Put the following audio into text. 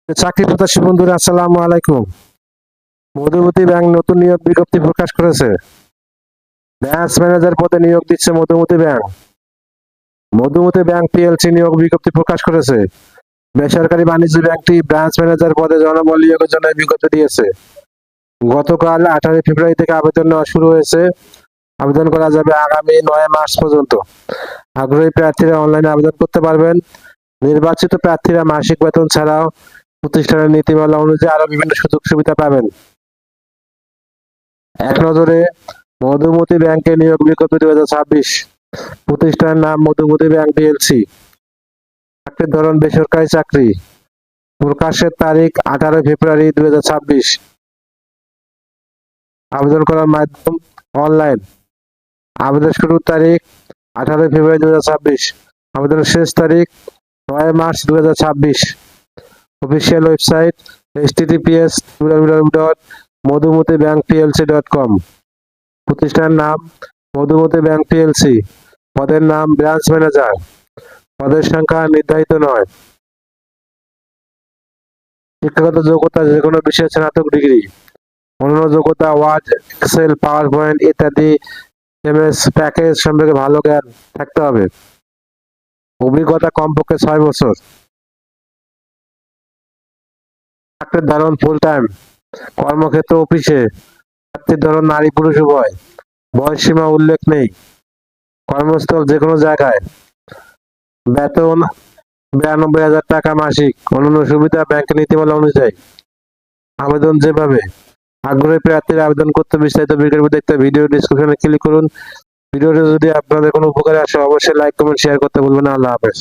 চাকরি প্রত্যাশী বন্ধুরা, আসসালামু আলাইকুম। মধুমতি ব্যাংক নতুন নিয়োগ বিজ্ঞপ্তি প্রকাশ করেছে। ব্রাঞ্চ ম্যানেজার পদে নিয়োগ দিচ্ছে Madhumati bank. Madhumati bank PLC নিয়োগ বিজ্ঞপ্তি প্রকাশ করেছে। বেসরকারি বাণিজ্য ব্যাংকটি ব্রাঞ্চ ম্যানেজার পদে জনবল নিয়োগের জন্য বিজ্ঞপ্তি দিয়েছে। গতকাল 18 ফেব্রুয়ারি থেকে আবেদন নেওয়া শুরু হয়েছে। আবেদন করা যাবে আগামী 9 মার্চ পর্যন্ত। আগ্রহী প্রার্থীরা অনলাইনে আবেদন করতে পারবেন। নির্বাচিত প্রার্থীরা মাসিক বেতন ছাড়াও প্রতিষ্ঠানের নীতিমালা অনুযায়ী আরো বিভিন্ন সুযোগ সুবিধা পাবেন। এক নজরে মধুমতি ব্যাংকের নিয়োগ বিজ্ঞপ্তি 2026। প্রতিষ্ঠানের নাম মধুমতি ব্যাংক পিএলসি। চাকরির ধরন বেসরকারি চাকরি। প্রকাশের তারিখ 18 ফেব্রুয়ারি 2026। আবেদন করার মাধ্যম অনলাইন। আবেদন শুরুর তারিখ 18 ফেব্রুয়ারি 2026। আবেদনের শেষ তারিখ 9 মার্চ 2026। Official website https://www.madhumatibankplc.com। প্রতিষ্ঠানের নাম মধুমতি ব্যাংক পিএলসি। পদের নাম ব্রাঞ্চ ম্যানেজার। পদের সংখ্যা নির্ধারিত নয়। শিক্ষাগত যোগ্যতা যে কোনো বিষয়ে স্নাতক ডিগ্রি। অন্যান্য যোগ্যতা ওয়ার্ড, এক্সেল, পাওয়ার পয়েন্ট ইত্যাদি এমএস প্যাকেজ সম্পর্কে ভালো জ্ঞান থাকতে হবে। অভিজ্ঞতা কমপক্ষে 6 বছর। চাকরির ধরন ফুল টাইম। কর্মক্ষেত্র অফিসে। প্রার্থীর ধরন নারী পুরুষ উভয়। বয়স সীমা উল্লেখ নেই। কর্মস্থল যে কোনো জায়গায়। বেতন 92,000 টাকা মাসিক। অন্যান্য সুবিধা ব্যাংকের নীতিমালা অনুযায়ী। আবেদন যেভাবে। আগ্রহী প্রার্থীরা আবেদন করতে বিস্তারিত বিজ্ঞপ্তি দেখতে ভিডিও ডেসক্রিপশনে ক্লিক করুন। ভিডিওটি যদি আপনাদের কোনো উপকারে আসে অবশ্যই লাইক কমেন্ট শেয়ার করতে ভুলবেন না। আল্লাহ হাফেজ।